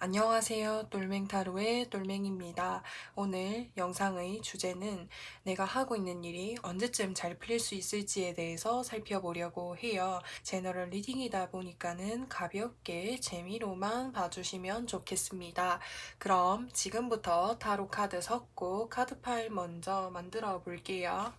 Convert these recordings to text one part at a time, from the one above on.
안녕하세요. 똘맹타로의 똘맹입니다. 오늘 영상의 주제는 내가 하고 있는 일이 언제쯤 잘 풀릴 수 있을지에 대해서 살펴보려고 해요. 제너럴 리딩이다 보니까는 가볍게 재미로만 봐주시면 좋겠습니다. 그럼 지금부터 타로 카드 섞고 카드 파일 먼저 만들어 볼게요.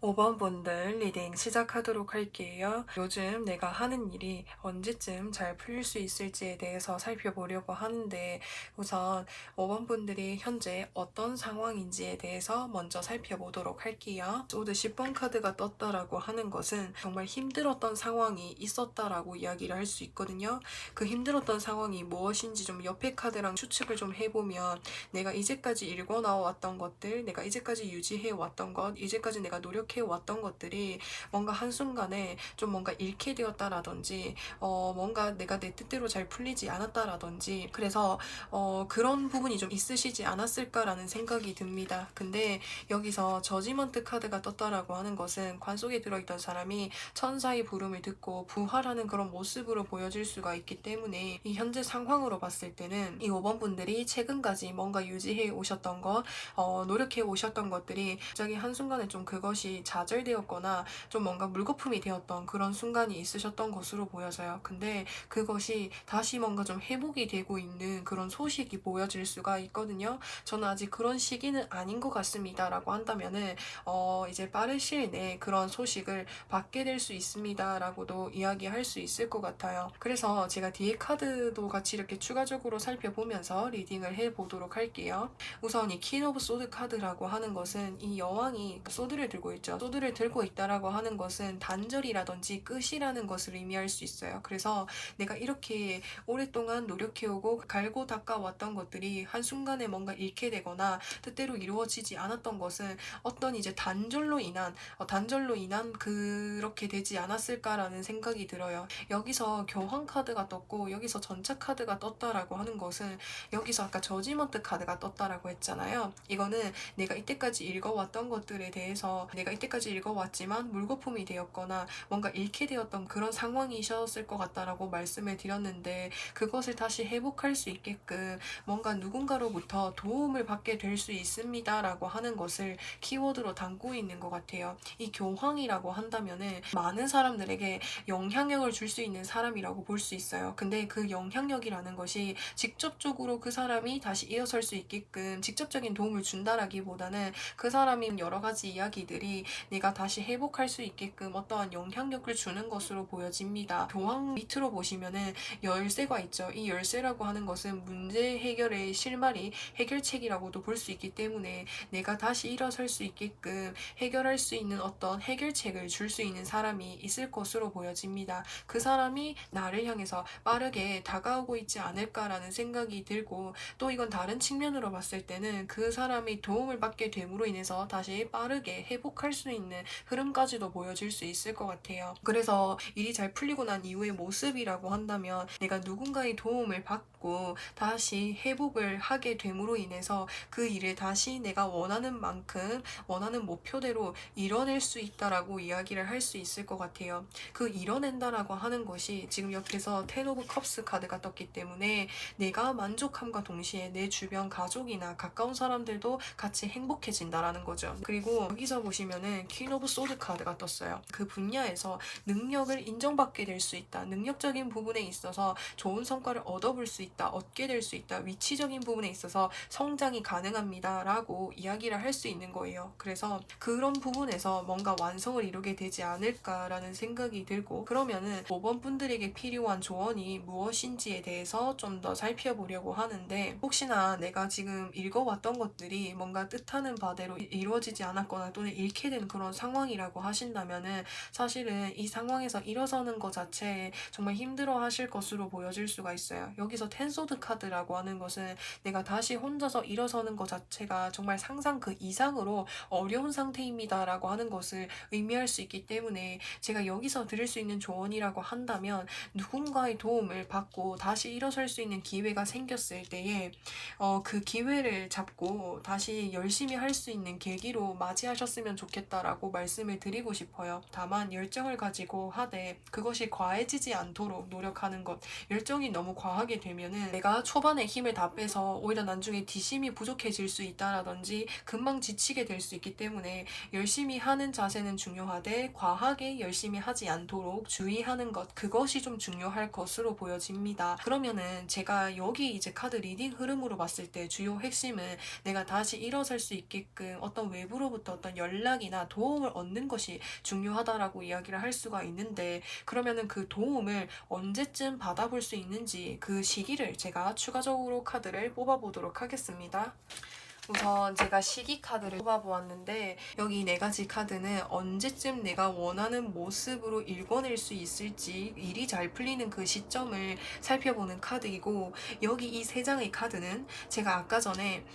5번 분들 리딩 시작하도록 할게요. 요즘 내가 하는 일이 언제쯤 잘 풀릴 수 있을지에 대해서 살펴보려고 하는데 우선 5번 분들이 현재 어떤 상황인지에 대해서 먼저 살펴보도록 할게요. 소드 10번 카드가 떴다라고 하는 것은 정말 힘들었던 상황이 있었다라고 이야기를 할 수 있거든요. 그 힘들었던 상황이 무엇인지 좀 옆에 카드랑 추측을 좀 해보면 내가 이제까지 읽어나왔던 것들, 내가 이제까지 유지해왔던 것, 이제까지 내가 노력해왔던 것들이 뭔가 한순간에 좀 뭔가 잃게 되었다라든지 뭔가 내가 내 뜻대로 잘 풀리지 않았다라든지 그래서 그런 부분이 좀 있으시지 않았을까라는 생각이 듭니다. 근데 여기서 저지먼트 카드가 떴다라고 하는 것은 관 속에 들어있던 사람이 천사의 부름을 듣고 부활하는 그런 모습으로 보여질 수가 있기 때문에 이 현재 상황으로 봤을 때는 이 5번 분들이 최근까지 뭔가 유지해 오셨던 것, 노력해 오셨던 것들이 갑자기 한순간에 좀 그것이 좌절되었거나 좀 뭔가 물거품이 되었던 그런 순간이 있으셨던 것으로 보여져요. 근데 그것이 다시 뭔가 좀 회복이 되고 있는 그런 소식이 보여질 수가 있거든요. 저는 아직 그런 시기는 아닌 것 같습니다. 라고 한다면은, 이제 빠른 시일 내에 그런 소식을 받게 될 수 있습니다. 라고도 이야기할 수 있을 것 같아요. 그래서 제가 뒤에 카드도 같이 이렇게 추가적으로 살펴보면서 리딩을 해보도록 할게요. 우선 이 퀸 오브 소드 카드라고 하는 것은 이 여왕이 소드를 들고 있죠. 소드를 들고 있다라고 하는 것은 단절이라든지 끝이라는 것을 의미할 수 있어요. 그래서 내가 이렇게 오랫동안 노력해오고 갈고 닦아왔던 것들이 한순간에 뭔가 잃게 되거나 뜻대로 이루어지지 않았던 것은 어떤 이제 단절로 인한 그렇게 되지 않았을까라는 생각이 들어요. 여기서 교황 카드가 떴고 여기서 전차 카드가 떴다라고 하는 것은 여기서 아까 저지먼트 카드가 떴다라고 했잖아요. 이거는 내가 이때까지 읽어왔던 것들에 대해서 내가 이때까지 읽어왔지만 물거품이 되었거나 뭔가 잃게 되었던 그런 상황이셨을 것 같다라고 말씀을 드렸는데 그것을 다시 회복할 수 있게끔 뭔가 누군가로부터 도움을 받게 될 수 있습니다 라고 하는 것을 키워드로 담고 있는 것 같아요. 이 교황이라고 한다면은 많은 사람들에게 영향력을 줄 수 있는 사람이라고 볼 수 있어요. 근데 그 영향력이라는 것이 직접적으로 그 사람이 다시 일어설 수 있게끔 직접적인 도움을 준다라기보다는 그 사람이 여러 가지 이야기들이 내가 다시 회복할 수 있게끔 어떠한 영향력을 주는 것으로 보여집니다. 교황 밑으로 보시면은 열쇠가 있죠. 이 열쇠라고 하는 것은 문제 해결의 실마리, 해결책이라고도 볼 수 있기 때문에 내가 다시 일어설 수 있게끔 해결할 수 있는 어떤 해결책을 줄 수 있는 사람이 있을 것으로 보여집니다. 그 사람이 나를 향해서 빠르게 다가오고 있지 않을까라는 생각이 들고, 또 이건 다른 측면으로 봤을 때는 그 사람이 도움을 받게 됨으로 인해서 다시 빠르게 회복할 수 있는 흐름까지도 보여질 수 있을 것 같아요. 그래서 일이 잘 풀리고 난 이후의 모습이라고 한다면, 내가 누군가의 도움을 받고 다시 회복을 하게 됨으로 인해서 그 일을 다시 내가 원하는 만큼 원하는 목표대로 이뤄낼 수 있다라고 이야기를 할 수 있을 것 같아요. 그 이뤄낸다라고 하는 것이 지금 옆에서 텐 오브 컵스 카드가 떴기 때문에 내가 만족함과 동시에 내 주변 가족이나 가까운 사람들도 같이 행복해진다라는 거죠. 그리고 여기서 보시면은 퀸 오브 소드 카드가 떴어요. 그 분야에서 능력을 인정받게 될 수 있다. 능력적인 부분에 있어서 좋은 성과를 얻어볼 수 있다. 얻게 될 수 있다. 위치적인 부분에 있어서 성장이 가능합니다. 라고 이야기를 할 수 있는 거예요. 그래서 그런 부분에서 뭔가 완성을 이루게 되지 않을까라는 생각이 들고, 그러면은 5번 분들에게 필요한 조언이 무엇인지에 대해서 좀 더 살펴보려고 하는데, 혹시나 내가 지금 읽어왔던 것들이 뭔가 뜻하는 바대로 이루어지지 않았거나 또는 잃게 된 그런 상황이라고 하신다면은, 사실은 이 상황에서 일어서는 것 자체에 정말 힘들어 하실 것으로 보여질 수가 있어요. 여기서 텐소드 카드라고 하는 것은 내가 다시 혼자서 일어서는 것 자체가 정말 상상 그 이상으로 어려운 상태입니다 라고 하는 것을 의미할 수 있기 때문에, 제가 여기서 드릴 수 있는 조언이라고 한다면, 누군가의 도움을 받고 다시 일어설 수 있는 기회가 생겼을 때에 그 기회를 잡고 다시 열심히 할 수 있는 계기로 맞이하셨으면 좋겠다라고 말씀을 드리고 싶어요. 다만 열정을 가지고 하되 그것이 과해지지 않도록 노력하는 것. 열정이 너무 과하게 되면은 내가 초반에 힘을 다 빼서 오히려 나중에 뒷심이 부족해질 수 있다라든지 금방 지치게 될 수 있기 때문에, 열심히 하는 자세는 중요하되 과하게 열심히 하지 않도록 주의하는 것, 그것이 좀 중요할 것으로 보여집니다. 그러면은 제가 여기 이제 카드 리딩 흐름으로 봤을 때 주요 핵심은, 내가 다시 일어설 수 있게끔 어떤 외부로부터 어떤 연락이나 도움을 얻는 것이 중요하다라고 이야기를 할 수가 있는데, 그러면은 그 도움을 언제쯤 받아볼 수 있는지 그 시기를 제가 추가적으로 카드를 뽑아보도록 하겠습니다. 우선 제가 시기 카드를 뽑아보았는데, 여기 4가지 카드는 언제쯤 내가 원하는 모습으로 읽어낼 수 있을지, 일이 잘 풀리는 그 시점을 살펴보는 카드이고, 여기 이 3장의 카드는 제가 아까 전에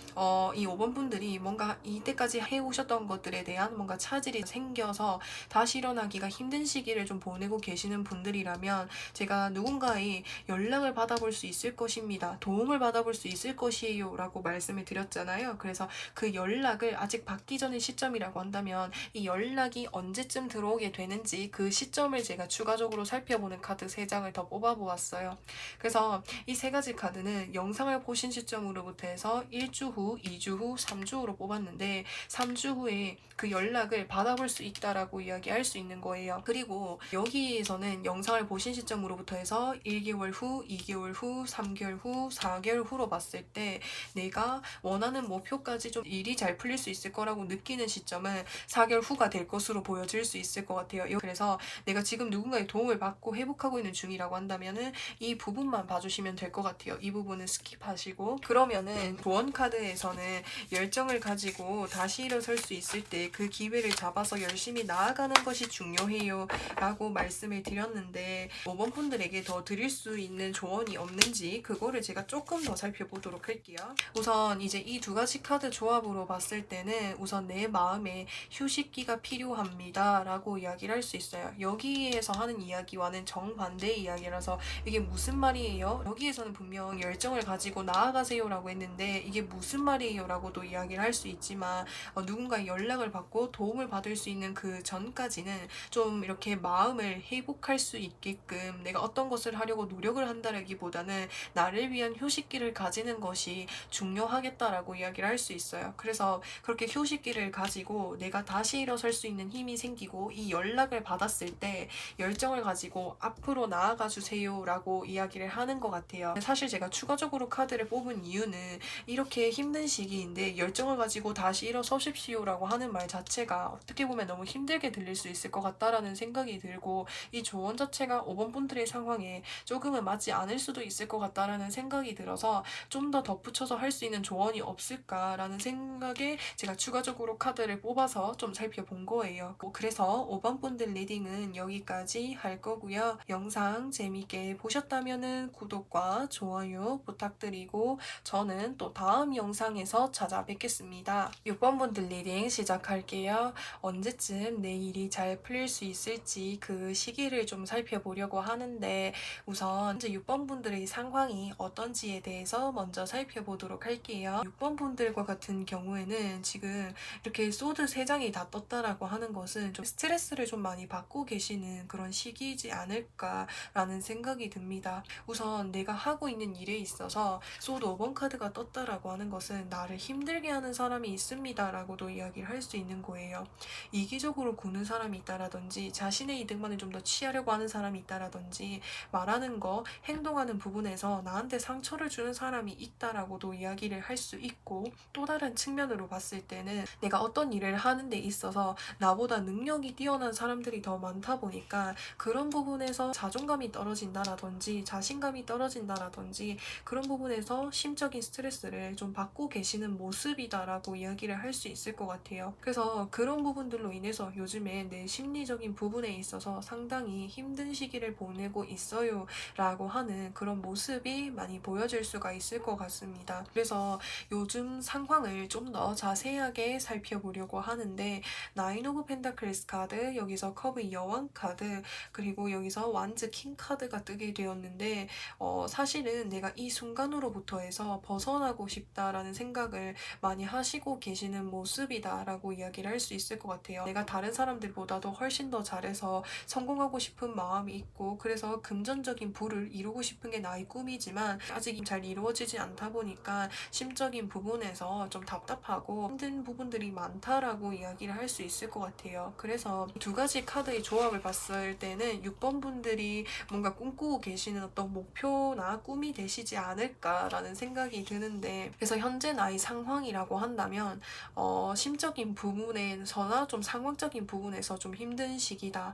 이 5번 분들이 뭔가 이때까지 해오셨던 것들에 대한 뭔가 차질이 생겨서 다시 일어나기가 힘든 시기를 좀 보내고 계시는 분들이라면, 제가 누군가의 연락을 받아볼 수 있을 것입니다. 도움을 받아볼 수 있을 것이에요 라고 말씀을 드렸잖아요. 그래서 그 연락을 아직 받기 전의 시점이라고 한다면, 이 연락이 언제쯤 들어오게 되는지 그 시점을 제가 추가적으로 살펴보는 카드 3장을 더 뽑아보았어요. 그래서 이 3가지 카드는 영상을 보신 시점으로부터 해서 1주 후, 2주 후, 3주 후로 뽑았는데, 3주 후에 그 연락을 받아볼 수 있다라고 이야기할 수 있는 거예요. 그리고 여기에서는 영상을 보신 시점으로부터 해서 1개월 후, 2개월 후, 3개월 후, 4개월 후로 봤을 때 내가 원하는 목표까지 좀 일이 잘 풀릴 수 있을 거라고 느끼는 시점은 4개월 후가 될 것으로 보여질 수 있을 것 같아요. 그래서 내가 지금 누군가의 도움을 받고 회복하고 있는 중이라고 한다면은 이 부분만 봐주시면 될 것 같아요. 이 부분은 스킵하시고, 그러면은 조언 카드에서는 열정을 가지고 다시 일어설 수 있을 때 그 기회를 잡아서 열심히 나아가는 것이 중요해요 라고 말씀을 드렸는데, 5번 분들에게 더 드릴 수 있는 조언이 없는지 그거를 제가 조금 더 살펴보도록 할게요. 우선 이제 이 2가지 카드 조합으로 봤을 때는, 우선 내 마음에 휴식기가 필요합니다 라고 이야기를 할 수 있어요. 여기에서 하는 이야기와는 정반대의 이야기라서 이게 무슨 말이에요? 여기에서는 분명 열정을 가지고 나아가세요 라고 했는데, 이게 무슨 말이에요 라고도 이야기를 할 수 있지만, 누군가의 연락을 받고 도움을 받을 수 있는 그 전까지는 좀 이렇게 마음을 회복할 수 있게끔 내가 어떤 것을 하려고 노력을 한다라기보다는 나를 위한 휴식기를 가지는 것이 중요하겠다라고 이야기를 할 수 있어요. 그래서 그렇게 휴식기를 가지고 내가 다시 일어설 수 있는 힘이 생기고 이 연락을 받았을 때 열정을 가지고 앞으로 나아가 주세요라고 이야기를 하는 것 같아요. 사실 제가 추가적으로 카드를 뽑은 이유는 이렇게 힘든 시기인데 열정을 가지고 다시 일어서십시오라고 하는 말 자체가 어떻게 보면 너무 힘들게 들릴 수 있을 것 같다라는 생각이 들고 이 조언 자체가 5번 분들의 상황에 조금은 맞지 않을 수도 있을 것 같다라는 생각이 들어서 좀 더 덧붙여서 할 수 있는 조언이 없을까라는 생각에 제가 추가적으로 카드를 뽑아서 좀 살펴본 거예요. 그래서 5번 분들 리딩은 여기까지 할 거고요. 영상 재밌게 보셨다면 구독과 좋아요 부탁드리고 저는 또 다음 영상에서 찾아뵙겠습니다. 6번 분들 리딩 시작할게요. 언제쯤 내 일이 잘 풀릴 수 있을지 그 시기를 좀 살펴보려고 하는데 우선 이제 6번 분들의 상황이 어떤지에 대해서 먼저 살펴보도록 할게요. 6번 분들과 같은 경우에는 지금 이렇게 소드 3장이 다 떴다라고 하는 것은 좀 스트레스를 좀 많이 받고 계시는 그런 시기이지 않을까라는 생각이 듭니다. 우선 내가 하고 있는 일에 있어서 소드 5번 카드가 떴다라고 하는 것은 나를 힘들게 하는 사람이 있습니다 라고도 이야기를 할 수 있는 거예요. 이기적으로 구는 사람이 있다라든지 자신의 이득만을 좀 더 취하려고 하는 사람이 있다라든지 말하는 거, 행동하는 부분에서 나한테 상처를 주는 사람이 있다라고도 이야기를 할 수 있고 또 다른 측면으로 봤을 때는 내가 어떤 일을 하는 데 있어서 나보다 능력이 뛰어난 사람들이 더 많다 보니까 그런 부분에서 자존감이 떨어진다라든지 자신감이 떨어진다라든지 그런 부분에서 심적인 스트레스를 좀 받고 계시는 모습이다라고 이야기를 할 수 있을 것 같아요. 그래서 그런 부분들로 인해서 요즘에 내 심리적인 부분에 있어서 상당히 힘든 시기를 보내고 있어요 라고 하는 그런 모습이 많이 보여질 수가 있을 것 같습니다. 그래서 요즘 상황을 좀 더 자세하게 살펴보려고 하는데 나인 오브 펜타클스 카드, 여기서 컵의 여왕 카드, 그리고 여기서 완즈 킹 카드가 뜨게 되었는데 사실은 내가 이 순간으로부터 해서 벗어나고 싶다라는 생각을 많이 하시고 계시는 모습이다라고 이야기를 할 수 있을 것 같아요. 내가 다른 사람들보다도 훨씬 더 잘해서 성공하고 싶은 마음이 있고 그래서 금전적인 부를 이루고 싶은 게 나의 꿈이지만 아직 잘 이루어지지 않다 보니까 심적인 부분에서 좀 답답하고 힘든 부분들이 많다라고 이야기를 할 수 있을 것 같아요. 그래서 두 가지 카드의 조합을 봤을 때는 6번 분들이 뭔가 꿈꾸고 계시는 어떤 목표나 꿈이 되시지 않을까라는 생각이 드는데 그래서 현재 나의 상황이라고 한다면 심적인 부분에서나 좀 상황적인 부분에서 좀 힘든 시기다.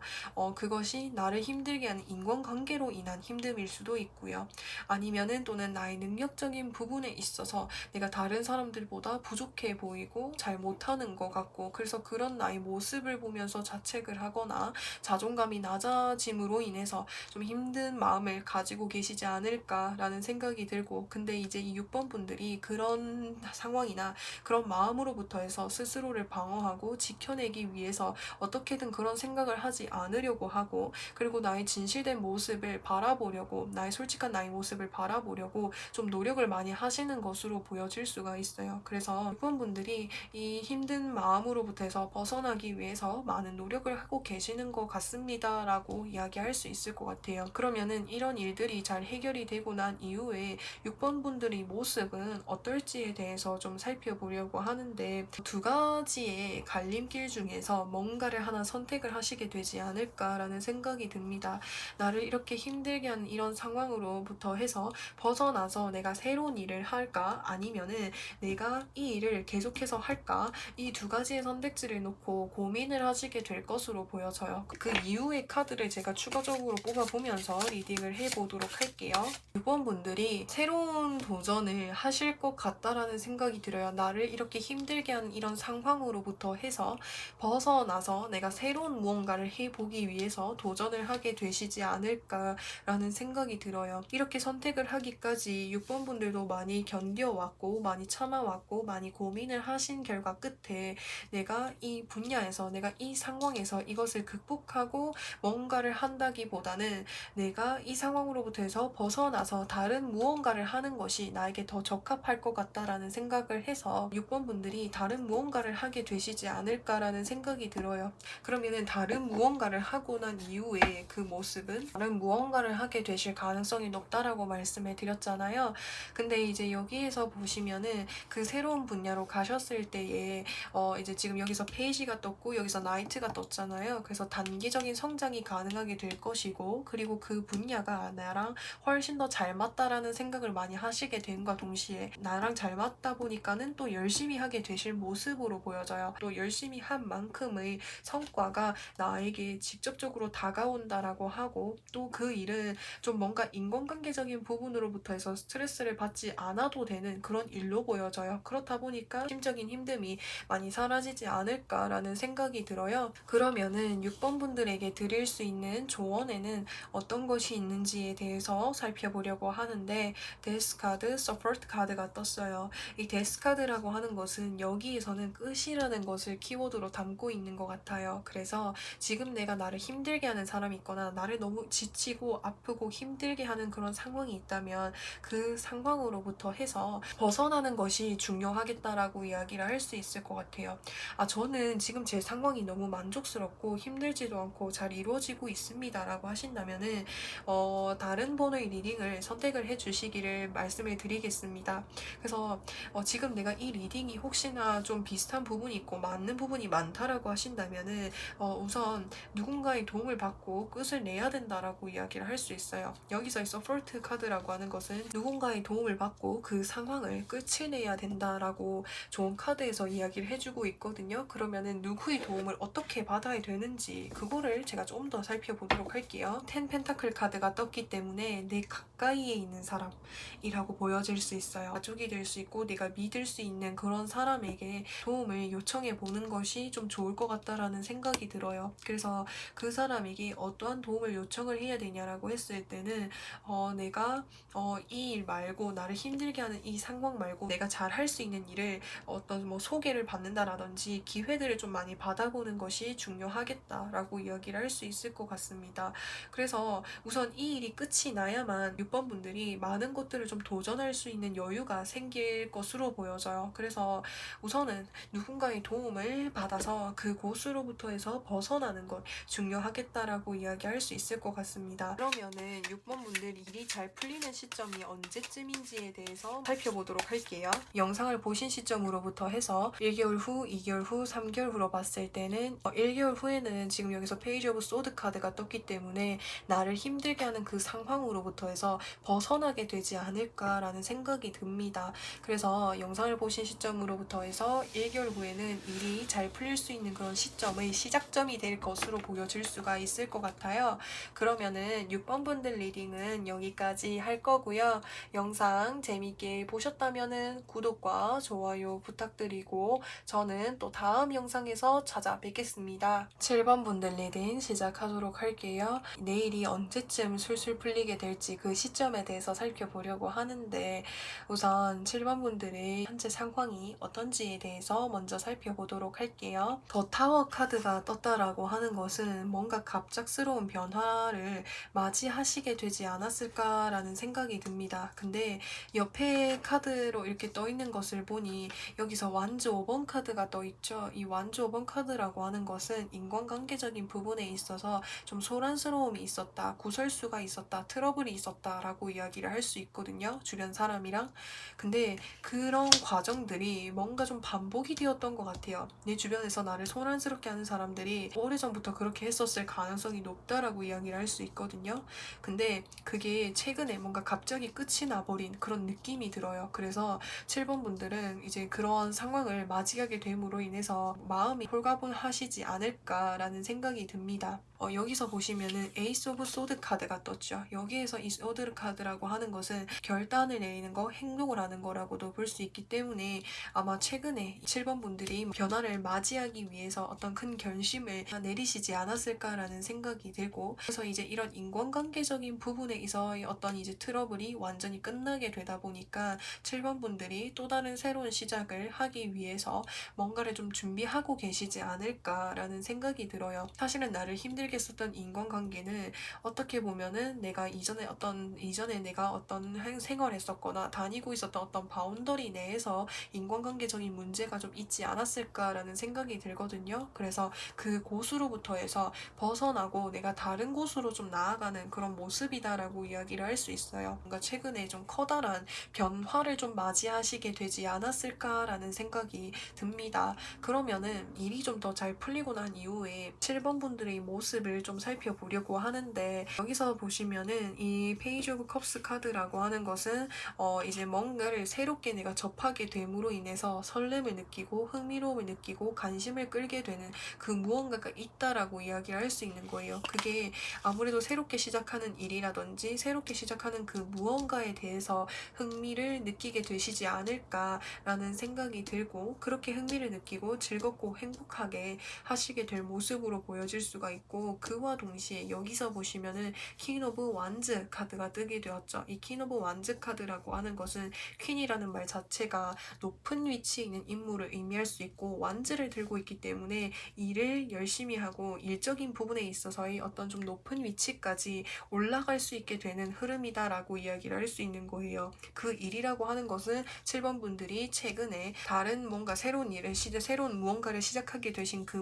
그것이 나를 힘들게 하는 인간관계로 인한 힘듦일 수도 있고요. 아니면은 또는 나의 능력적인 부분에 있어서 내가 다른 사람들보다 부족해 보이고 잘 못하는 것 같고 그래서 그런 나의 모습을 보면서 자책을 하거나 자존감이 낮아짐으로 인해서 좀 힘든 마음을 가지고 계시지 않을까라는 생각이 들고 근데 이제 이 6번 분들이 그런 상황이나 그런 마음으로부터 해서 스스로를 방어하고 지켜내기 위해서 어떻게든 그런 생각을 하지 않으려고 하고 그리고 나의 진실된 모습을 바라보려고 나의 솔직한 나의 모습을 바라보려고 좀 노력을 많이 하시는 것으로 보여질 수가 있어요. 그래서 6번 분들이 이 힘든 마음으로부터 해서 벗어나기 위해서 많은 노력을 하고 계시는 것 같습니다 라고 이야기할 수 있을 것 같아요. 그러면은 이런 일들이 잘 해결이 되고 난 이후에 6번 분들의 모습은 어떨지에 대해서 좀 살펴보려고 하는데 두 가지의 갈림길 중에서 뭔가를 하나 선택을 하시게 되지 않을까라는 생각이 듭니다. 나를 이렇게 힘들게 하는 이런 상황으로부터 해서 벗어나서 내가 새로운 일을 할까 아니면은 내가 이 일을 계속해서 할까 이 두 가지의 선택지를 놓고 고민을 하시게 될 것으로 보여져요. 그 이후의 카드를 제가 추가적으로 뽑아보면서 리딩을 해보도록 할게요. 6번 분들이 새로운 도전을 하실 것 같다라는 생각이 들어요. 나를 이렇게 힘들게 하는 이런 상황으로부터 해서 벗어나서 내가 새로운 무언가를 해보기 위해서 도전을 하게 되시지 않을까라는 생각이 들어요. 이렇게 선택을 하기까지 6번 분들도 많이 견뎌왔고 많이 참아왔고 많이 고민을 하신 결과 끝에 내가 이 분야에서 내가 이 상황에서 이것을 극복하고 뭔가를 한다기보다는 내가 이 상황으로부터 해서 벗어나서 다른 무언가를 하는 것이 나에게 더 적합할 것 같다라는 생각을 해서 6번 분들이 다른 무언가를 하게 되시지 않을까라는 생각이 들어요. 그러면은 다른 무언가를 하고 난 이후에 그 모습은 다른 무언가를 하게 되실 가능성이 높다라고 말씀을 드렸잖아요. 근데 이제 여기에서 보시면은 그 새로운 분야로 가셨을 때에 이제 지금 여기서 페이지가 떴고 여기서 나이트가 떴잖아요. 그래서 단기적인 성장이 가능하게 될 것이고, 그리고 그 분야가 나랑 훨씬 더 잘 맞다라는 생각을 많이 하시게 됨과 동시에 나랑 잘 맞다 보니까는 또 열심히 하게 되실 모습으로 보여져요. 또 열심히 한 만큼의 성과가 나에게 직접적으로 다가온다라고 하고, 또 그 일은 좀 뭔가 인간관계적인 부분으로부터 해서 스트레스를 받지 않아도 되는 그런 일로 보여져요. 그렇다 보니까 심적인 힘듦이 많이 사라지지 않을까라는 생각이 들어요. 그러면은 6번 분들에게 드릴 수 있는 조언에는 어떤 것이 있는지에 대해서 살펴보려고 하는데, 데스 카드, 서포트 카드가 떴어요. 이 데스 카드라고 하는 것은 여기에서는 끝이라는 것을 키워드로 담고 있는 것 같아요. 그래서 지금 내가 나를 힘들게 하는 사람이 있거나 나를 너무 지치고 아프고 힘들게 하는 그런 상황이 있다면 그 상황으로부터 해서 벗어나는 것이 중요하겠다라고 이야기를 할 수 있을 것 같아요. 저는 지금 제 상황이 너무 만족스럽고 힘들지도 않고 잘 이루어지고 있습니다라고 하신다면은 다른 번호의 리딩을 선택을 해주시기를 말씀을 드리겠습니다. 그래서 지금 내가 이 리딩이 혹시나 좀 비슷한 부분이 있고 맞는 부분이 많다라고 하신다면은 우선 누군가의 도움을 받고 끝을 내야 된다라고 이야기를 할 수 있어요. 여기서의 서포트 카드라고 하는 것은 누군가의 도움을 받고 그 상황을 끝을 내야 된다라고 좋은 카드에서 이야기를 해주고 있거든요. 그러면은 누구의 도움을 어떻게 받아야 되는지 그거를 제가 좀 더 살펴보도록 할게요. 10 펜타클 카드가 떴기 때문에 내 가까이에 있는 사람이라고 보여질 수 있어요. 가족이 될 수 있고 내가 믿을 수 있는 그런 사람에게 도움을 요청해 보는 것이 좀 좋을 것 같다라는 생각이 들어요. 그래서 그 사람에게 어떠한 도움을 요청을 해야 되냐라고 했을 때는 내가 이 일 말고 나를 힘들게 하는 이 상황 말고 내가 잘 할 수 있는 일을 어떤 뭐 소개를 받는다라든지 기회들을 좀 많이 받아보는 것이 중요하겠다라고 이야기를 할 수 있을 것 같습니다. 그래서 우선 이 일이 끝이 나야만 6번 분들이 많은 것들을 좀 도전할 수 있는 여유가 생길 것으로 보여져요. 그래서 우선은 누군가의 도움을 받아서 그곳으로부터 해서 벗어나는 것 중요하겠다라고 이야기할 수 있을 것 같습니다. 그러면은 6번 분들 일이 잘 풀리는 시점이 언제쯤인지에 대해서 살펴보도록 할게요. 영상을 보신 시점으로부터 해서 1개월 후, 2개월 후, 3개월 후로 봤을 때는 1개월 후에는 지금 여기서 페이지 오브 소드 카드가 떴기 때문에 나를 힘들게 하는 그 상황으로부터 해서 벗어나게 되지 않을까라는 생각이 듭니다. 그래서 영상을 보신 시점으로부터 해서 1개월 후에는 일이 잘 풀릴 수 있는 그런 시점의 시작점이 될 것으로 보여질 수가 있을 것 같아요. 그러면은 6번 분들 리딩은 여기까지 할 거고요. 영상 재밌게 보셨다면은 구독과 좋아요 부탁드리고 저는 또 다음 영상에서 찾아뵙겠습니다. 7번 분들 리딩 시작하도록 할게요. 내일이 언제쯤 술술 풀리게 될지 그 시점에 대해서 살펴보려고 하는데, 우선 7번 분들의 현재 상황이 어떤지에 대해서 먼저 살펴보도록 할게요. 더 타워 카드가 떴다라고 하는 것은 뭔가 갑작스러운 변화를 맞이하시게 되지 않았을까라는 생각이 듭니다. 근데 옆에 카드로 이렇게 떠 있는 것을 보니 여기서 완주 5번 카드가 떠 있죠. 이 완주 5번 카드라고 하는 것은 인간관계적인 부분에 있어서 좀 소란스러움이 있었다, 구설수가 있었다, 트러블이 있었다라고 이야기를 할 수 있거든요. 주변 사람이랑. 근데 그런 과정들이 뭔가 좀 반복이 되었던 것 같아요. 내 주변에서 나를 소란스럽게 하는 사람들이 오래전부터 그렇게 했었을 가능성이 높다라고 이야기를 할 수 있거든요. 근데 그게 최근에 뭔가 갑자기 끝이 나버린 그런 느낌이 들어요. 그래서 7번 분들은 이제 그런 상황을 맞이하게 됨으로 인해서 마음이 홀가분하시지 않을까라는 생각이 듭니다. 여기서 보시면은 에이스 오브 소드 카드가 떴죠. 여기에서 이 소드 카드라고 하는 것은 결단을 내리는 거, 행동을 하는 거라고도 볼 수 있기 때문에 아마 최근에 7번 분들이 변화를 맞이하기 위해서 어떤 큰 결심을 내리시지 않았을까라는 생각이 들고, 그래서 이제 이런 인간관계적인 부분에 있어 어떤 이제 트러블이 완전히 끝나게 되다 보니까 7번 분들이 또 다른 새로운 시작을 하기 위해서 뭔가를 좀 준비하고 계시지 않을까라는 생각이 들어요. 사실은 나를 힘들게 했었던 인간관계는 어떻게 보면은 내가 이전에 내가 어떤 생활을 했었거나 다니고 있었던 어떤 바운더리 내에서 인간관계적인 문제가 좀 있지 않았을까라는 생각이 들거든요. 그래서 그 곳으로부터 해서 벗어나고 내가 다른 곳으로 좀 나아가는 그런 모습이다라고 이야기를 할 수 있어요. 뭔가 최근에 좀 커다란 변화를 좀 맞이하시 하시게 되지 않았을까라는 생각이 듭니다. 그러면은 일이 좀 더 잘 풀리고 난 이후에 7번 분들의 모습을 좀 살펴보려고 하는데, 여기서 보시면은 이 페이지 오브 컵스 카드라고 하는 것은 이제 뭔가를 새롭게 내가 접하게 됨으로 인해서 설렘을 느끼고 흥미로움을 느끼고 관심을 끌게 되는 그 무언가가 있다라고 이야기를 할 수 있는 거예요. 그게 아무래도 새롭게 시작하는 일이라든지 새롭게 시작하는 그 무언가에 대해서 흥미를 느끼게 되시지 않을까라는 생각이 들고, 그렇게 흥미를 느끼고 즐겁고 행복하게 하시게 될 모습으로 보여질 수가 있고, 그와 동시에 여기서 보시면은 퀸 오브 완즈 카드가 뜨게 되었죠. 이 퀸 오브 완즈 카드라고 하는 것은 퀸이라는 말 자체가 높은 위치에 있는 인물을 의미할 수 있고, 완즈를 들고 있기 때문에 일을 열심히 하고 일적인 부분에 있어서의 어떤 좀 높은 위치까지 올라갈 수 있게 되는 흐름이다라고 이야기를 할 수 있는 거예요. 그 일이라고 하는 것은 7번 분들이 최근에 다른 뭔가 새로운 일을 새로운 무언가를 시작하게 되신 그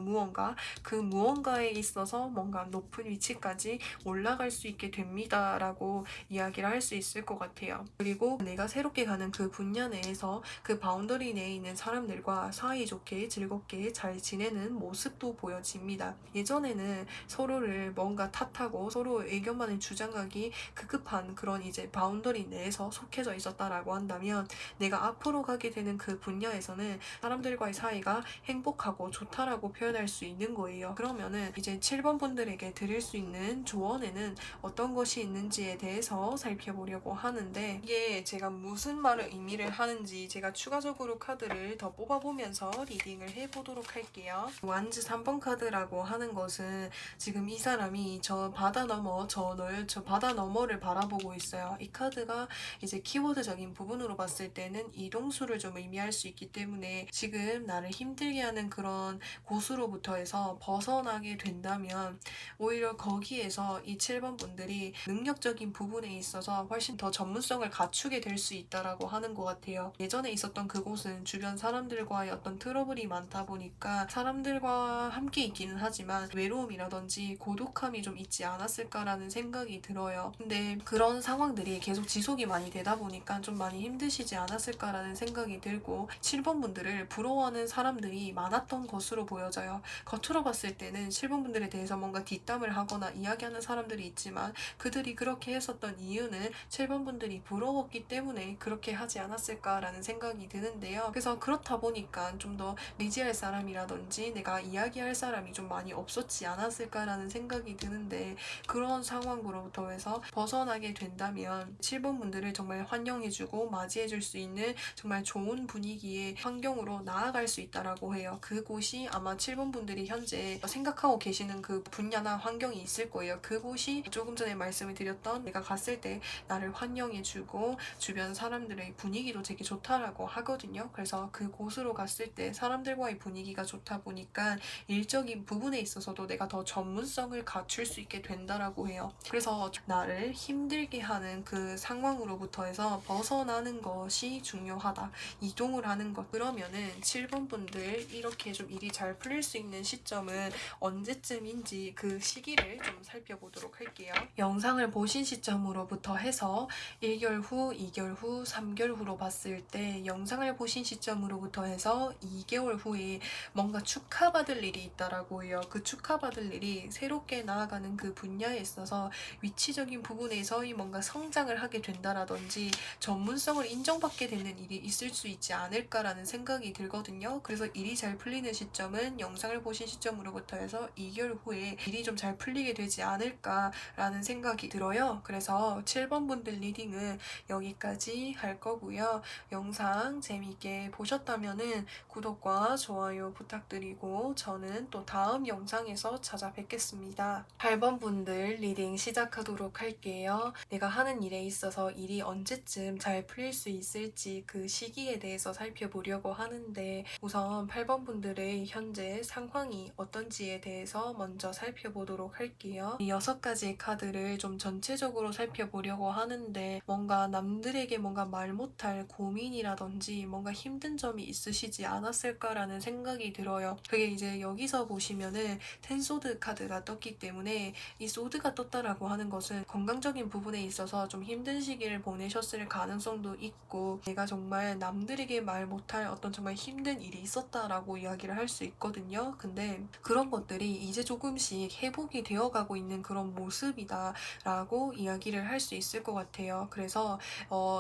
무언가에 있어서 뭔가 높은 위치까지 올라갈 수 있게 됩니다라고 이야기를 할 수 있을 것 같아요. 그리고 내가 새롭게 가는 그 분야 내에서 그 바운더리 내에 있는 사람들과 사이좋게 즐겁게 잘 지내는 모습도 보여집니다. 예전에는 서로를 뭔가 탓하고 서로 의견만을 주장하기 급급한 그런 이제 바운더리 내에서 속해져 있었다라고 한다면, 내가 앞으로 가게 되는 그 분야에서는 사람들과의 사이가 행복하고 좋다라고 표현할 수 있는 거예요. 그러면은 이제 7번 분들에게 드릴 수 있는 조언에는 어떤 것이 있는지에 대해서 살펴보려고 하는데, 이게 제가 무슨 말을 의미를 하는지 제가 추가적으로 카드를 더 뽑아보면서 리딩을 해보도록 할게요. 완즈 3번 카드라고 하는 것은 지금 이 사람이 저 바다 너머를 바라보고 있어요. 이 카드가 이제 키워드적인 부분으로 봤을 때는 이동수를 좀 의미할 수 있기 때문에, 지금 나를 힘들게 하는 그런 곳으로부터 해서 벗어나게 된다면 오히려 거기에서 이 7번 분들이 능력적인 부분에 있어서 훨씬 더 전문성을 갖추게 될 수 있다라고 하는 것 같아요. 예전에 있었던 그곳은 주변 사람들과의 어떤 트러블이 많다 보니까 사람들과 함께 있기는 하지만 외로움이라든지 고독함이 좀 있지 않았을까라는 생각이 들어요. 근데 그런 상황들이 계속 지속이 많이 되다 보니까 좀 많이 힘드시지 않았을까라는 생각이 들고, 7번 분들을 부러워하는 사람들이 많았던 것으로 보여져요. 겉으로 봤을 때는 7번 분들에 대해서 뭔가 뒷담을 하거나 이야기하는 사람들이 있지만, 그들이 그렇게 했었던 이유는 7번 분들이 부러웠기 때문에 그렇게 하지 않았을까라는 생각이 드는데요. 그래서 그렇다 보니까 좀 더 의지할 사람이라든지 내가 이야기할 사람이 좀 많이 없었지 않았을까라는 생각이 드는데, 그런 상황으로부터 해서 벗어나게 된다면 7번 분들을 정말 환영해주고 맞이해줄 수 있는 정말 좋은 분위기의 환경으로 나아갈 수 있다라고 해요. 그곳이 아마 7번 분들이 현재 생각하고 계시는 그 분야나 환경이 있을 거예요. 그곳이 조금 전에 말씀을 드렸던 내가 갔을 때 나를 환영해주고 주변 사람들의 분위기도 되게 좋다라고 하거든요. 그래서 그곳으로 갔을 때 사람들과의 분위기가 좋다 보니까 일적인 부분에 있어서도 내가 더 전문성을 갖출 수 있게 된다라고 해요. 그래서 나를 힘들게 하는 그 상황으로부터 해서 벗어나는 것이 중요하다. 이동을 하는 것. 그러면은 7번 분들 이렇게 좀 일이 잘 풀릴 수 있는 시점은 언제쯤인지 그 시기를 좀 살펴보도록 할게요. 영상을 보신 시점으로부터 해서 1개월 후, 2개월 후, 3개월 후로 봤을 때, 영상을 보신 시점으로부터 해서 2개월 후에 뭔가 축하받을 일이 있다라고 해요. 그 축하받을 일이 새롭게 나아가는 그 분야에 있어서 위치적인 부분에서의 뭔가 성장을 하게 된다라든지 전문성을 인정받게 되는 일이 있을 수 있지 않을까라는 생각이 들거든요. 그래서 일이 잘 풀리는 시점은 영상을 보신 시점으로부터 해서 2개월 후에 일이 좀 잘 풀리게 되지 않을까라는 생각이 들어요. 그래서 7번 분들 리딩은 여기까지 할 거고요. 영상 재미있게 보셨다면은 구독과 좋아요 부탁드리고, 저는 또 다음 영상에서 찾아뵙겠습니다. 8번 분들 리딩 시작하도록 할게요. 내가 하는 일에 있어서 일이 언제쯤 잘 풀릴 수 있을지 그 시기에 대해서 살펴보려고 하는데, 우선 8번 분들의 현재 상황이 어떤지에 대해서 먼저 살펴보도록 할게요. 이 6가지 카드를 좀 전체적으로 살펴보려고 하는데, 뭔가 남들에게 뭔가 말 못할 고민이라든지 뭔가 힘든 점이 있으시지 않았을까라는 생각이 들어요. 그게 이제 여기서 보시면은 텐소드 카드가 떴기 때문에, 이 소드가 떴다라고 하는 것은 건강적인 부분에 있어서 좀 힘든 시기를 보내셨을 가능성도 있고, 내가 정말 남들에게 말 못할 어떤 정말 힘든 일이 있었다라고 이야기를 할 수 있거든요. 근데 그런 것들이 이제 조금씩 회복이 되어가고 있는 그런 모습이다라고 이야기를 할 수 있을 것 같아요. 그래서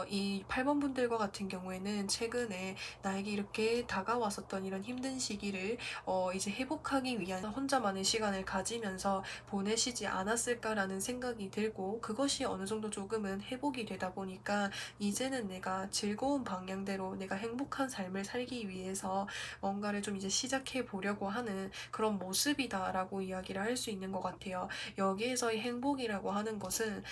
이 8번 분들과 같은 경우에는 최근에 나에게 이렇게 다가왔었던 이런 힘든 시기를 이제 회복하기 위한 혼자만의 시간을 가지면서 보내시지 않았을까라는 생각이 들고, 그것이 어느 정도 조금은 회복이 되다 보니까 이제는 내가 즐거운 방향대로 내가 행복한 삶을 살기 위해서 뭔가를 좀 이제 시작해 보려고 하는 그런 모습이다라고 이야기를 할 수 있는 것 같아요. 여기에서의 행복이라고 하는 것은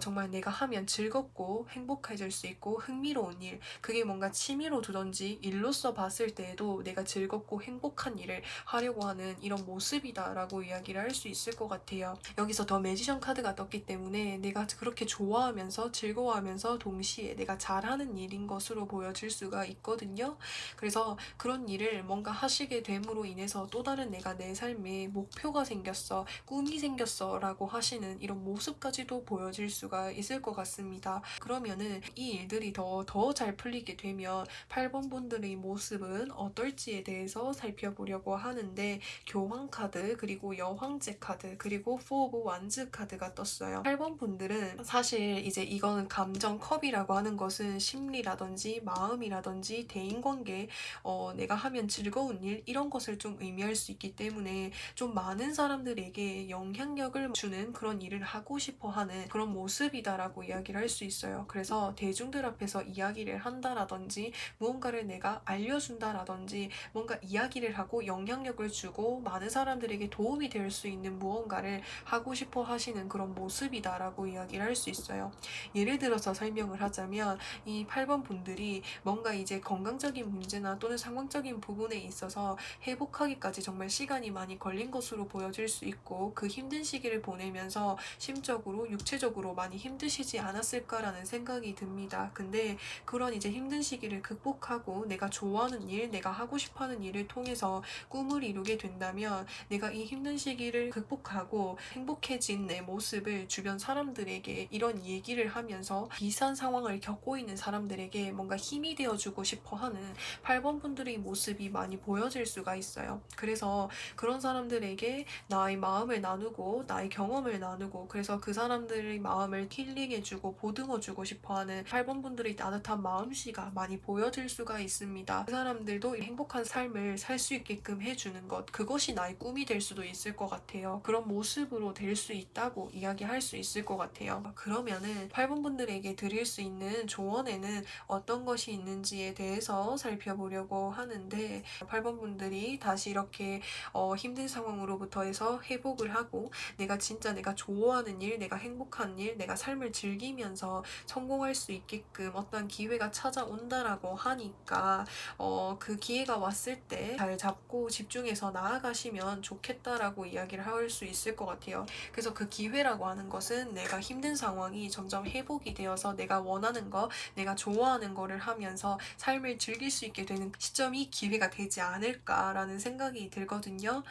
정말 내가 하면 즐겁고 행복해질 수 있고 흥미로운 일, 그게 뭔가 취미로 두던지 일로서 봤을 때에도 내가 즐겁고 행복한 일을 하려고 하는 이런 모습이다라고 이야기를 할 수 있을 것 같아요. 여기서 더 매지션 카드가 떴기 때문에 내가 그렇게 좋아하면서 즐거워하면서 동시에 내가 잘하는 일인 것으로 보여질 수가 있거든요. 그래서 그런 일을 뭔가 하시게 됨으로 인해서 또 다른 내가 내 삶에 목표가 생겼어, 꿈이 생겼어 라고 하시는 이런 모습까지도 보여질 수가 있을 것 같습니다. 그러면은 이 일들이 더 잘 풀리게 되면 8번 분들의 모습은 어떨지에 대해서 살펴보려고 하는데, 교황 카드, 그리고 여황제 카드, 그리고 4 오브 완즈 카드가 떴어요. 8번 분들은 사실 이제 이거는 감정 컵이라고 하는 것은 심리라든지 마음이라든지 대인관계, 내가 하면 즐거운 일, 이런 것을 좀 의미할 수 있기 때문에 좀 많은 사람들에게 영향력을 주는 그런 일을 하고 싶어 하는 그런 모습이다라고 이야기를 할 수 있어요. 그래서 대중들 앞에서 이야기를 한다라든지 무언가를 내가 알려준다라든지 뭔가 이야기를 하고 영향력을 주고 많은 사람들에게 도움이 될 수 있는 무언가를 하고 싶어 하시는 그런 모습이다라고 이야기를 할 수 있어요. 예를 들어서 설명을 하자면 이 8번 분들이 뭔가 이제 건강적인 문제나 또는 상황적인 부분에 있어서 회복하기까지 정말 시간이 많이 걸린 것으로 보여질 수 있고, 그 힘든 시기를 보내면서 심적으로 육체적으로 많이 힘드시지 않았을까라는 생각이 듭니다. 근데 그런 이제 힘든 시기를 극복하고 내가 좋아하는 일, 내가 하고 싶어하는 일을 통해서 꿈을 이루게 된다면 내가 이 힘든 시기를 극복하고 행복해진 내 모습을 주변 사람들에게 이런 얘기를 하면서 비슷한 상황을 겪고 있는 사람들에게 뭔가 힘이 되어주고 싶어 하는 8번 분들의 모습이 많이 보여질 수가 있어요. 그래서 그런 사람들에게 나의 마음을 나누고 나의 경험을 나누고, 그래서 그 사람들의 마음을 힐링해주고 보듬어주고 싶어하는 8번 분들의 따뜻한 마음씨가 많이 보여질 수가 있습니다. 그 사람들도 행복한 삶을 살 수 있게끔 해주는 것, 그것이 나의 꿈이 될 수도 있을 것 같아요. 그런 모습으로 될 수 있다고 이야기할 수 있을 것 같아요. 그러면은 8번 분들에게 드릴 수 있는 조언에는 어떤 것이 있는지에 대해서 살펴보려고 하는데, 8번 분들이 다시 이렇게 힘든 상황으로부터 해서 회복을 하고 내가 진짜 내가 좋아하는 일, 내가 행복한 일, 내가 삶을 즐기면서 성공할 수 있게끔 어떤 기회가 찾아온다라고 하니까 그 기회가 왔을 때 잘 잡고 집중해서 나아가시면 좋겠다라고 이야기를 할 수 있을 것 같아요. 그래서 그 기회라고 하는 것은 내가 힘든 상황이 점점 회복이 되어서 내가 원하는 거, 내가 좋아하는 거를 하면서 삶을 즐길 수 있게 되는 시점이 기회가 되지 않을까라는 생각이 들거든요.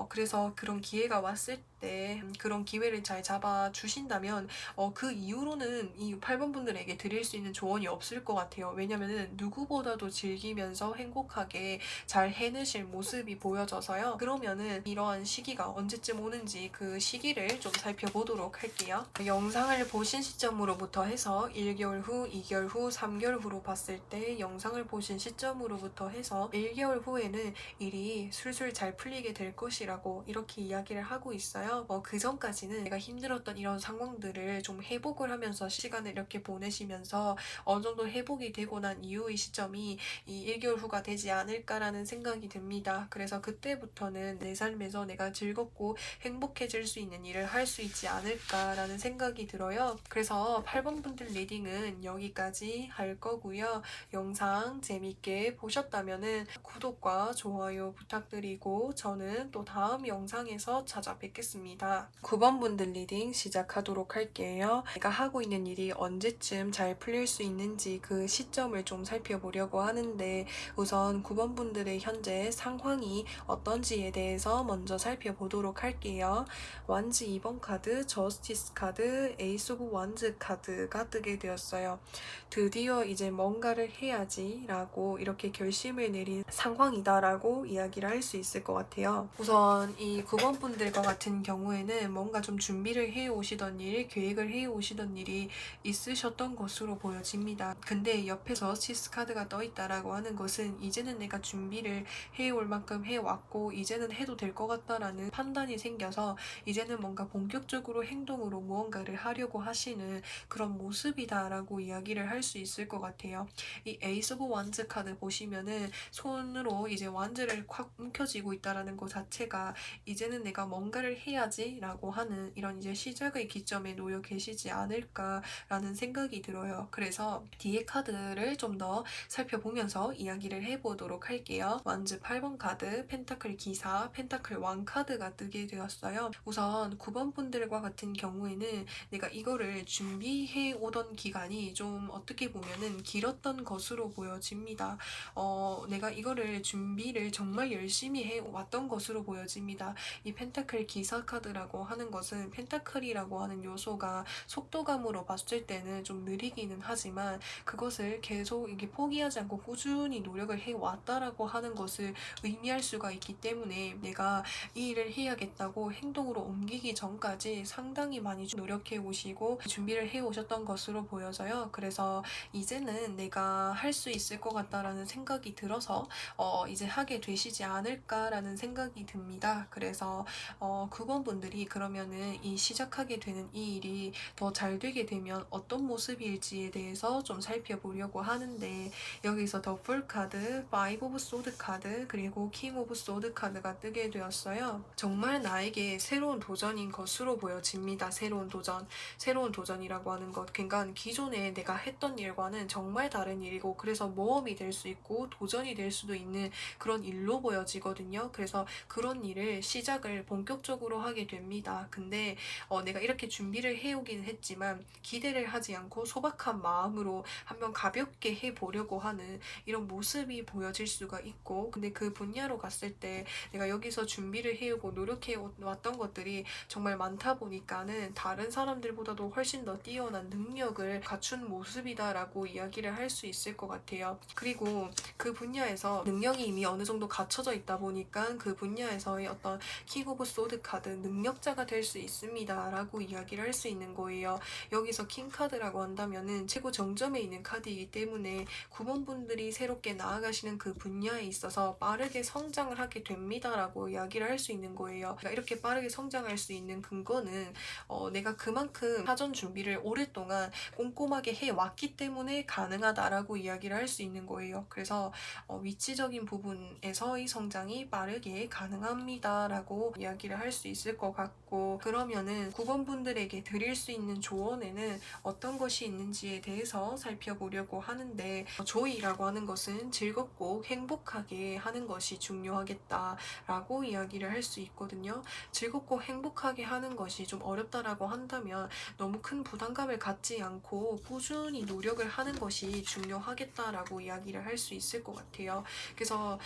그래서 그런 기회가 왔을 때 그런 기회를 잘 잡아 주신다면 그 이후로는 이 8번 분들에게 드릴 수 있는 조언이 없을 것 같아요. 왜냐면은 누구보다도 즐기면서 행복하게 잘 해내실 모습이 보여져서요. 그러면은 이러한 시기가 언제쯤 오는지 그 시기를 좀 살펴보도록 할게요. 영상을 보신 시점으로부터 해서 1개월 후, 2개월 후, 3개월 후로 봤을 때 영상을 보신 시점으로부터 해서 1개월 후에는 일이 술술 잘 풀리게 될 것이라고 이렇게 이야기를 하고 있어요. 그 전까지는 내가 힘들었던 이런 상황들을 좀 회복을 하면서 시간을 이렇게 보내시면서 어느 정도 회복이 되고 난 이후의 시점이 이 1개월 후가 되지 않을까라는 생각이 듭니다. 그래서 그때부터는 내 삶에서 내가 즐겁고 행복해질 수 있는 일을 할 수 있지 않을까라는 생각이 들어요. 그래서 8번 분들 리딩은 여기까지 할 거고요. 영상 재밌게 보셨다면은 구독과 좋아요 부탁드리고 저는 또 다음 영상에서 찾아뵙겠습니다. 하겠습니다. 9번 분들 리딩 시작하도록 할게요. 내가 하고 있는 일이 언제쯤 잘 풀릴 수 있는지 그 시점을 좀 살펴보려고 하는데 우선 9번 분들의 현재 상황이 어떤지에 대해서 먼저 살펴보도록 할게요. 완즈 2번 카드, 저스티스 카드, 에이스 오브 완즈 카드가 뜨게 되었어요. 드디어 이제 뭔가를 해야지 라고 이렇게 결심을 내린 상황이다라고 이야기를 할 수 있을 것 같아요. 우선 이 9번 분들과 같은 경우에는 뭔가 좀 준비를 해 오시던 일, 계획을 해 오시던 일이 있으셨던 것으로 보여집니다. 근데 옆에서 시스 카드가 떠 있다라고 하는 것은 이제는 내가 준비를 해올 만큼 해왔고 이제는 해도 될 것 같다라는 판단이 생겨서 이제는 뭔가 본격적으로 행동으로 무언가를 하려고 하시는 그런 모습이다라고 이야기를 할 수 있을 것 같아요. 이 에이스 오브 완즈 카드 보시면은 손으로 이제 완즈를 콱 움켜쥐고 있다라는 것 자체가 이제는 내가 뭔가를 해야지 라고 하는 이런 이제 시작의 기점에 놓여 계시지 않을까라는 생각이 들어요. 그래서 뒤에 카드를 좀 더 살펴보면서 이야기를 해보도록 할게요. 완즈 8번 카드, 펜타클 기사, 펜타클 왕 카드가 뜨게 되었어요. 우선 9번 분들과 같은 경우에는 내가 이거를 준비해 오던 기간이 좀 어떻게 보면은 길었던 것으로 보여집니다. 내가 이거를 준비를 정말 열심히 해왔던 것으로 보여집니다. 이 펜타클 기사 카드라고 하는 것은 펜타클이라고 하는 요소가 속도감으로 봤을 때는 좀 느리기는 하지만 그것을 계속 이게 포기하지 않고 꾸준히 노력을 해왔다라고 하는 것을 의미할 수가 있기 때문에 내가 이 일을 해야겠다고 행동으로 옮기기 전까지 상당히 많이 노력해 오시고 준비를 해 오셨던 것으로 보여져요. 그래서 이제는 내가 할 수 있을 것 같다라는 생각이 들어서 이제 하게 되시지 않을까라는 생각이 듭니다. 그래서 9번 분들이 그러면은 이 시작하게 되는 이 일이 더 잘 되게 되면 어떤 모습일지에 대해서 좀 살펴보려고 하는데 여기서 더풀 카드, 파이브 오브 소드 카드, 그리고 킹 오브 소드 카드가 뜨게 되었어요. 정말 나에게 새로운 도전인 것으로 보여집니다. 새로운 도전이라고 하는 것. 그러니까 기존에 내가 했던 일과는 정말 다른 일이고 그래서 모험이 될 수 있고 도전이 될 수도 있는 그런 일로 보여지거든요. 그래서 그런 일을 시작을 본격적으로 하게 됩니다. 근데 내가 이렇게 준비를 해오기는 했지만 기대를 하지 않고 소박한 마음으로 한번 가볍게 해보려고 하는 이런 모습이 보여질 수가 있고 근데 그 분야로 갔을 때 내가 여기서 준비를 해오고 노력해 왔던 것들이 정말 많다 보니까는 다른 사람들보다도 훨씬 더 뛰어난 능력을 갖춘 모습이다라고 이야기를 할 수 있을 것 같아요. 그리고 그 분야에서 능력이 이미 어느 정도 갖춰져 있다 보니까 그 분야에서의 어떤 킹 오브 소드 카드 능력자가 될 수 있습니다 라고 이야기를 할 수 있는 거예요. 여기서 킹 카드라고 한다면은 최고 정점에 있는 카드이기 때문에 9번 분들이 새롭게 나아가시는 그 분야에 있어서 빠르게 성장을 하게 됩니다 라고 이야기를 할 수 있는 거예요. 그러니까 이렇게 빠르게 성장할 수 있는 근거는 내가 그만큼 사전 준비를 오랫동안 꼼꼼하게 해왔기 때문에 가능하다라고 이야기를 할 수 있는 거예요. 그래서 위치적인 부분에서의 성장이 빠르게 가능합니다라고 이야기를 할 수 있을 것 같고 그러면은 9번 분들에게 드릴 수 있는 조언에는 어떤 것이 있는지에 대해서 살펴보려고 하는데 조이라고 하는 것은 즐겁고 행복하게 하는 것이 중요하겠다라고 이야기를 할 수 있거든요. 즐겁고 행복하게 하는 것이 좀 어렵다라고 한다면 너무 큰 부담감을 갖지 않고 꾸준히 노력을 하는 것이 중요하겠다라고 이야기를 할 수 있을 것 같아요. 그래서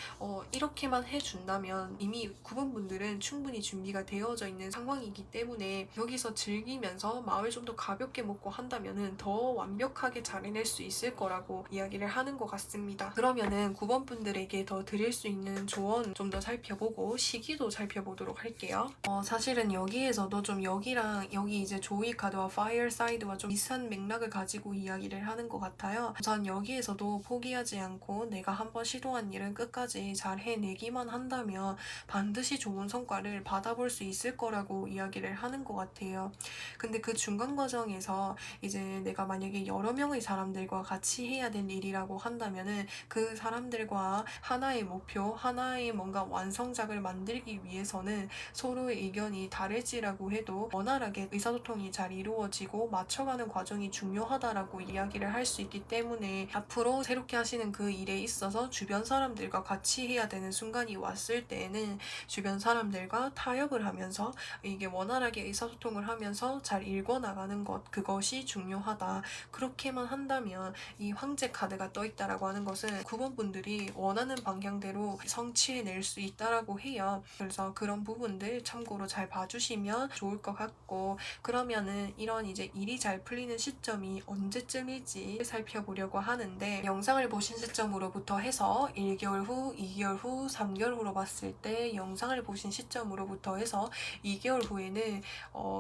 이렇게만 해준다면 이미 9번 분들은 충분히 준비가 되어져 있는 상황이기 때문에 여기서 즐기면서 마음을 좀 더 가볍게 먹고 한다면은 더 완벽하게 잘 해낼 수 있을 거라고 이야기를 하는 것 같습니다. 그러면은 9번 분들에게 더 드릴 수 있는 조언 좀 더 살펴보고 시기도 살펴보도록 할게요. 사실은 여기에서도 좀 여기랑 여기 이제 조이 카드와 파이어 사이드와 좀 비슷한 맥락을 가지고 이야기를 하는 것 같아요. 우선 여기에서도 포기하지 않고 내가 한번 시도한 일은 끝까지 잘 해내기만 한다면 반드시 좋은 성과를 받아볼 수 있을 거라고 이야기를 하는 것 같아요. 근데 그 중간 과정에서 이제 내가 만약에 여러 명의 사람들과 같이 해야 될 일이라고 한다면은 그 사람들과 하나의 목표, 하나의 뭔가 완성작을 만들기 위해서는 서로의 의견이 다를지라고 해도 원활하게 의사소통이 잘 이루어지고 맞춰가는 과정이 중요하다라고 이야기를 할 수 있기 때문에 앞으로 새롭게 하시는 그 일에 있어서 주변 사람들과 같이 해야 되는 순간이 왔을 때에는 주변 사람들과 타협을 하면서 나가면서 이게 원활하게 의사소통을 하면서 잘 읽어나가는 것, 그것이 중요하다. 그렇게만 한다면 이 황제 카드가 떠 있다라고 하는 것은 9번 분들이 원하는 방향대로 성취해낼 수 있다라고 해요. 그래서 그런 부분들 참고로 잘 봐주시면 좋을 것 같고, 그러면은 이런 이제 일이 잘 풀리는 시점이 언제쯤일지 살펴보려고 하는데, 영상을 보신 시점으로부터 해서 1개월 후, 2개월 후, 3개월 후로 봤을 때 영상을 보신 시점으로부터 해서 2개월 후에는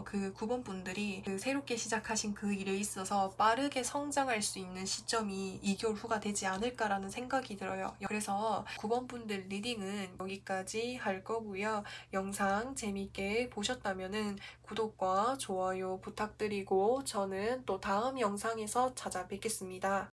그 9번 분들이 그 새롭게 시작하신 그 일에 있어서 빠르게 성장할 수 있는 시점이 2개월 후가 되지 않을까라는 생각이 들어요. 그래서 9번 분들 리딩은 여기까지 할 거고요. 영상 재밌게 보셨다면은 구독과 좋아요 부탁드리고 저는 또 다음 영상에서 찾아뵙겠습니다.